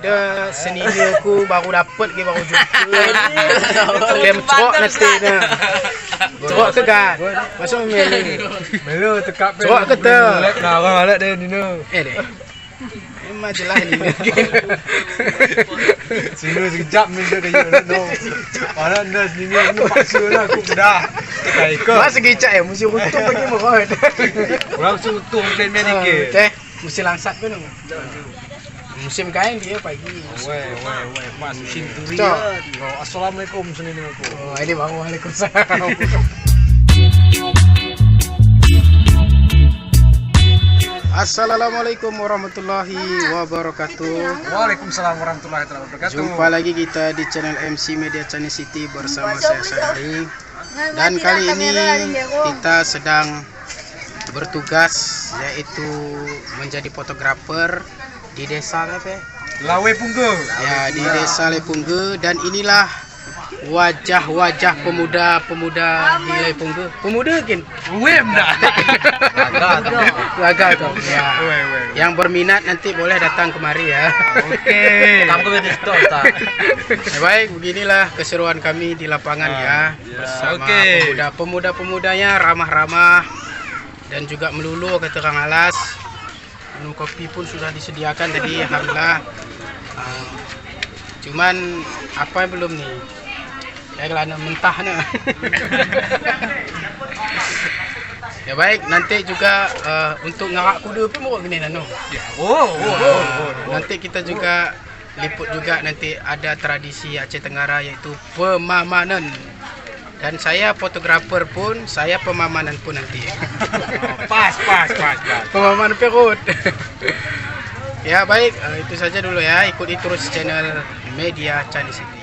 Ada senior ku baru dapat ke baru jumpa. Dia mencerok nanti dah. Cerok ke kan? Masuk melu. Melo tekap. Cerok ke tu? Nah, orang alak dia ni no. Deh. Memang jelas ni. Sini sekejap minta kayu no. Orang dah sini ni paksa lah aku dah. Tak ikut. Mas sekejap mesti untung bagi merot. Orang suruh plan dia dikit. Teh, mesti langsat pun. Musim kain dia pagi. Weh, mas musim turi. Cok. Assalamualaikum sini aku. Oh, ini baru Waalaikumsalam. Assalamualaikum warahmatullahi wabarakatuh. Waalaikumsalam warahmatullahi wabarakatuh. Jumpa lagi kita di channel MC Media Channel City bersama saya Sari. Dan kali ini kita sedang bertugas yaitu menjadi fotografer di desa apa? Lawe Pungge. Ya, di desa Lepungge, dan inilah wajah-wajah pemuda-pemuda di Lepungge. Pemuda kan? Wem dah. Laga tu. Ya. Yang berminat nanti boleh datang kemari ya. Okey. Kamu ke stop tak? Ya, baik, beginilah keseruan kami di lapangan ya. Bersama pemuda-pemudanya ramah-ramah dan juga melulu kata orang alas. Minum kopi pun sudah disediakan tadi, alhamdulillah. Cuman apa yang belum nih? Ya kelana mentah nih. Ya baik, nanti juga untuk ngarak kuda pun mau gini nano. Nanti kita juga liput juga, nanti ada tradisi Aceh Tenggara yaitu pemamanan. Dan saya fotografer pun, saya pemamanan pun nanti. Pas. Pemamanan perut. Ya baik, itu saja dulu ya. Ikuti terus channel Media Channel City.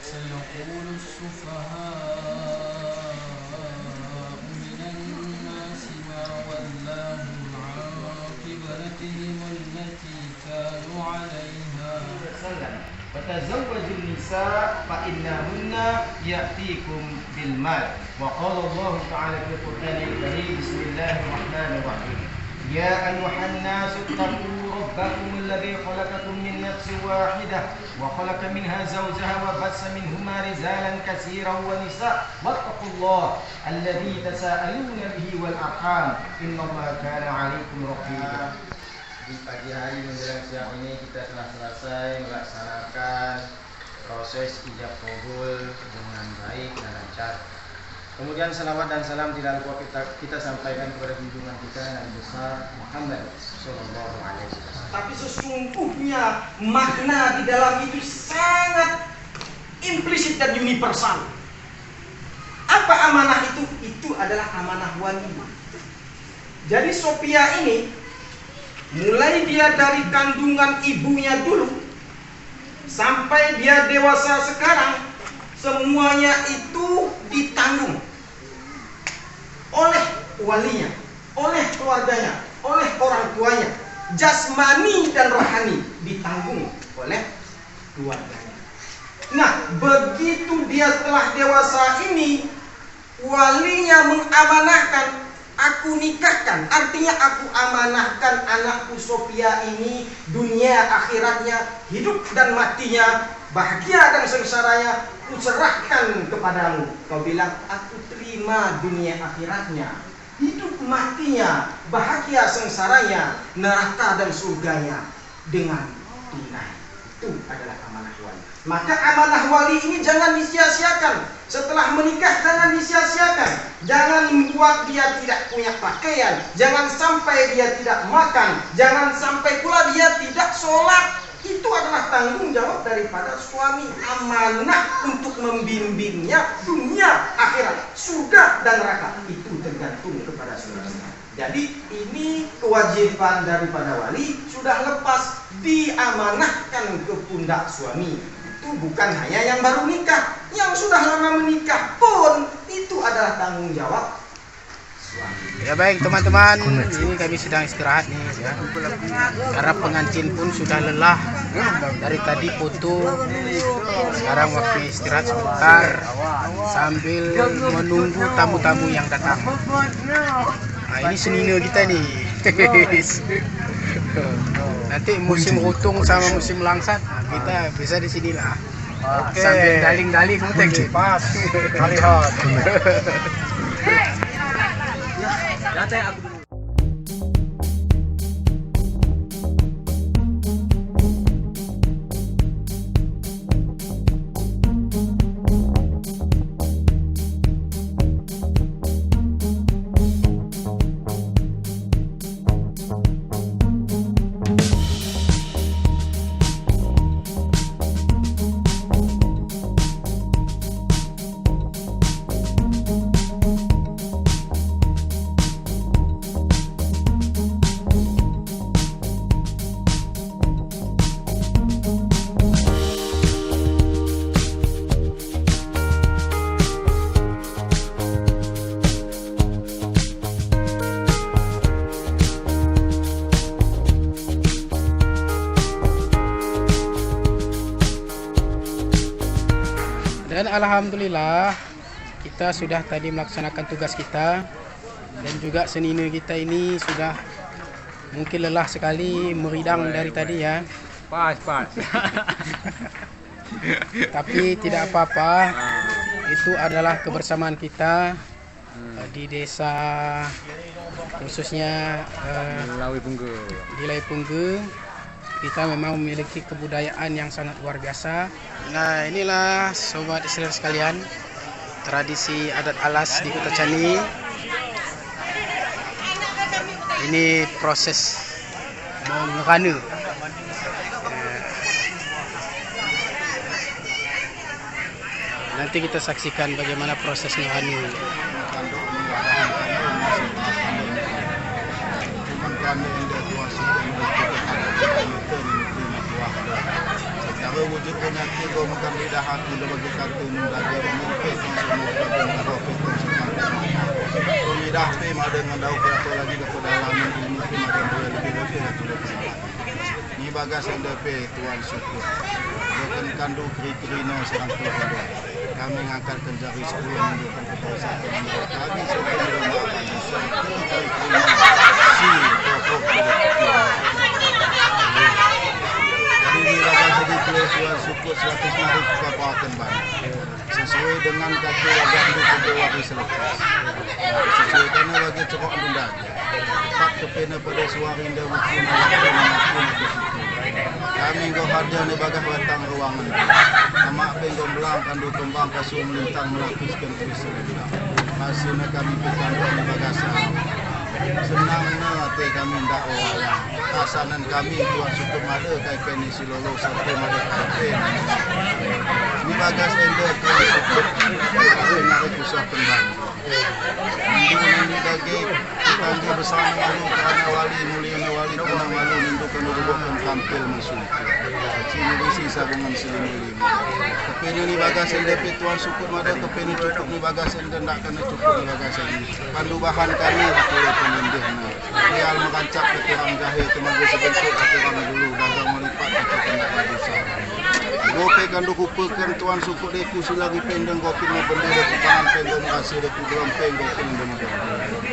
سيقول السفهاء من الناس ما ولاهم عن قبلتهم التي كانوا عليها وتزوجوا النساء فإنهن يأتيكم بالمال وقال الله تعالى في القرآن الكريم بسم الله الرحمن الرحيم يا أيها الناس اتقوا ربكم الذي خلقكم من نفس واحدة وخلق منها زوجها وبث منهما رجالا كثيرا ونساء واتقوا الله الذي تساءلون به والأرحام إن الله كان عليكم رقيبا. Di pagi hari menjelang siang ini kita telah selesai melaksanakan proses ijab qabul dengan baik dan lancar. Kemudian salawat dan salam tidak lupa kita sampaikan kepada junjungan kita Nabi besar Muhammad Sallallahu Alaihi Wasallam. Tapi sesungguhnya makna di dalam itu sangat implisit dan universal. Apa amanah itu? Itu adalah amanah wanita. Jadi Sophia ini mulai dia dari kandungan ibunya dulu sampai dia dewasa sekarang, semuanya itu ditanggung oleh walinya, oleh keluarganya, oleh orang tuanya. Jasmani dan rohani ditanggung oleh keluarganya. Nah, begitu dia telah dewasa ini, walinya mengamanahkan, aku nikahkan, artinya aku amanahkan anakku Sophia ini, dunia akhiratnya, hidup dan matinya, bahagia dan sengsaranya, ku serahkan kepadamu. Kau bilang, aku terima dunia akhiratnya, hidup matinya, bahagia sengsaranya, neraka dan surganya dengan tunai. Itu adalah amanah wali. Maka amanah wali ini jangan disia-siakan. Setelah menikah jangan disia-siakan. Jangan membuat dia tidak punya pakaian. Jangan sampai dia tidak makan. Jangan sampai pula dia tidak sholat. Itu adalah tanggung jawab daripada suami. Amanah untuk membimbingnya dunia akhirat, surga dan neraka. Itu tergantung kepada suami. Jadi ini kewajiban daripada wali sudah lepas, diamanahkan ke pundak suami. Itu bukan hanya yang baru nikah, yang sudah lama menikah pun itu adalah tanggung jawab suami. Ya baik teman-teman, ini kami sedang istirahat nih ya. Karena pengantin pun sudah lelah. Dari tadi foto, sekarang waktu istirahat sebentar sambil menunggu tamu-tamu yang datang. Nah, ini senina kita nih. Nanti musim rutung sama musim langsat kita bisa di sini lah. Oke. Sambil daling-daling mutek. Pas. Melihat. Dan alhamdulillah kita sudah tadi melaksanakan tugas kita, dan juga senina kita ini sudah mungkin lelah sekali meridang dari tadi ya. Pas. Tapi tidak apa-apa, itu adalah kebersamaan kita di desa, khususnya Lawi Punggu. di Lai Punggu. Kita memang memiliki kebudayaan yang sangat luar biasa. Nah, inilah sobat Israel sekalian, tradisi adat alas di Kota Cani. Ini proses mengerana. Nanti kita saksikan bagaimana proses mengerana. Secara wujud penyakit kau makan lidah hati bagi kartu mendaga mungkin kau lidah pe ada ngandau berapa lagi ke pedalaman ilmu pe makan dua lebih ni bagas NDP Tuan Syukur bukan kandu kri-krino serang Tuhan kami mengangkatkan jari sepuluh menunjukkan kekuasaan kami sebagai rumah si pokok ini raga sedikit Tuan Syukur 100 hari Kabupaten Bandung sesuai dengan kata raga hidup Kedewari selepas sesuai karena bagi cokok bunda empat kepena pada suarinda mungkin kami kau hadir ni bagas batang ruangan nama apa yang kau belang kandu kembang kasih melintang melapiskan tulisan hasilnya kami berkandu ni bagas senangnya hati kami ndak orang kasanan kami Tuan Syukur Mada kai kene silolo satu mada kai ni bagas ende Tuan Syukur ada nak kusah kembang ini bagi kita bersama malu kerana wali mulia wali kena malu menunjukkan rubuhan tampil masuk sini di sabungan selimili kepene ni bagas ende Tuan Syukur Mada kepene cukup ni bagas ende ndak kena cukup ni bagas ini pandu bahan kami betul penindihna real merancak ketirang jahil tenaga sebentuk ketirang dulu dagang melipat kita kena besar. Gopek kan rupakan tuan suku deku silagi pendeng gokin mo benda deku pangan pendeng kasih deku belum pendeng gokin benda.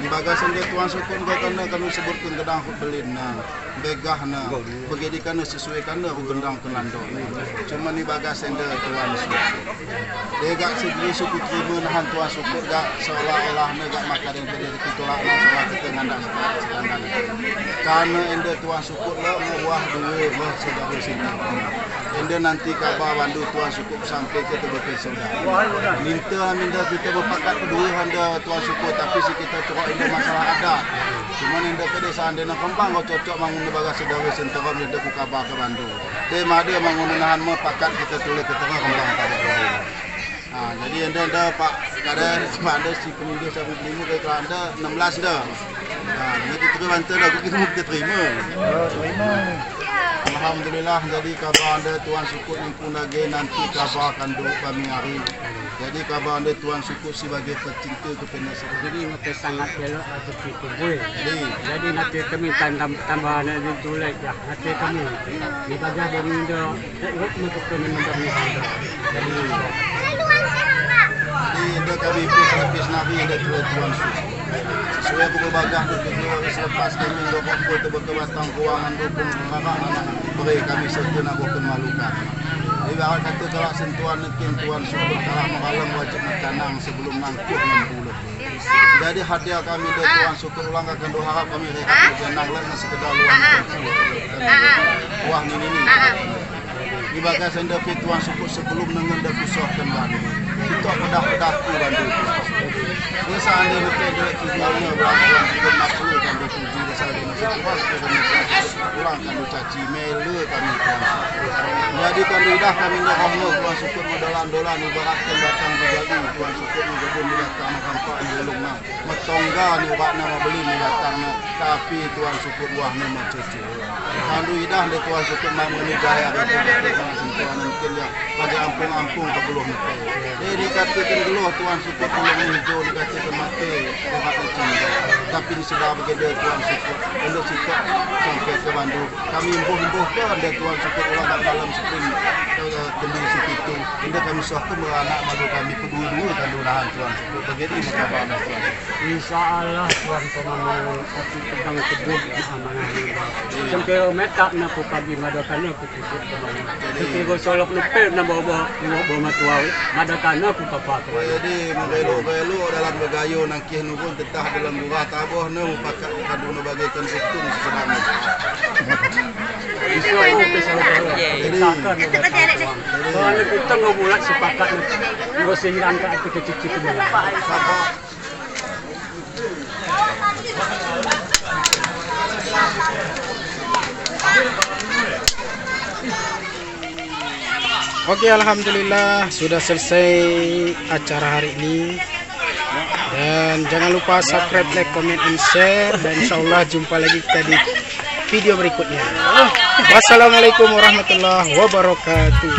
Di bagasan dia tuan suku gokan kan sebutkan gedang ku belin na begah na begitu kan sesuai kan ku gendang kenando. Cuma di bagasan dia tuan suku. Dia gak segeri suku terima nahan tuan suku gak seolah-olah na gak makan yang terjadi ditolak na sama kita ngandang sedangkan. Karena ende tuan suku lo buah dulu lo saudara sini. Ende nanti kabar bandu tuan suku sampai ke tebakan saudara. Minta kita berpakat kedua handa tuan suku tapi si kita cokok ende masalah ada. Cuma ende pedesaan ende kembang kau cocok mangun bagas saudara sentara ende ku kabar ke bandu. Dia made mangun nahan me pakat kita tulis ke tengah kembang pada kedua. Nah, jadi ende pak kada anda si pemilih sampai 5 ke anda 16 dah. Nah, ini kita bantu dah kita terima. Terima. Alhamdulillah jadi kabar anda tuan suku impun lagi nanti kabar akan dulu kami hari. Jadi kabar anda tuan suku sebagai pecinta kependesan. Jadi nanti sangat elok atau tubuh. Jadi nanti kami tambahan itu tulis ya. Nanti kami di bagian dari Indo untuk kami memberi jadi Indo kami lapis nabi Indo tuan suku. Sesuai aku berbagah itu selepas kami dokok itu berkebatang keuangan dukung anak-anak beri kami serta nak bukan malukan. Jadi awak kata kalau sentuhan nekin tuan suku kalau mengalang wajib mencanang sebelum nangkuh 60. Jadi hadiah kami dari tuan suku ulang akan doa kami rehat menang lah sekedar luang wah ini. Di bagas anda tuan suku sebelum nengen dah kusahkan bandu. Itu pedah-pedah tu bandu. Biasa anda betul dari tujuannya berangkat kita nafsu kan dituju dasar di masjid tuan kita pulang kan caci mele kami tuan. Jadi kami dah kami nak rahmat tuan suku modalan-dolan ibaratkan datang berjadi tuan suku ni kebun datang nampak ni belum nak metongga ni buat nama beli ni datang tapi tuan suku buah ni mencuci. Bandu idah de tuan suku mau menikah ya tuan mungkin ya pada ampung-ampung ke belum mati. Jadi dikatakan geluh tuan suku belum hijau dikatakan mati tempat itu. Tapi di sudah begitu tuan suku untuk sikap sampai ke Bandu. Kami imbuh-imbuh ke ada tuan suku orang dalam spring demi situ. Ini kami suatu beranak malu kami kedua-dua kandunahan tuan suku. Begitu kabar tuan. Insyaallah tuan pemahaman akan pegang teguh amanah ini. Sampai metak na po pagi madakana ko tutup naman. Kasi ko solok lupil na bawa matuaw. Madakana ko papato. Jadi mengelo-gelo dalam begayo nang kih nubun tetah dalam gurah taboh na pakat kaduna bagaikan buktung sebenarnya. Isu aku kesalah. Jadi soalnya kita ngobulat sepakat ngo sehingga angka itu kecicit itu. Oke, alhamdulillah sudah selesai acara hari ini. Dan jangan lupa subscribe, like, comment, and share. Dan insyaallah jumpa lagi kita di video berikutnya. Wassalamualaikum warahmatullahi wabarakatuh.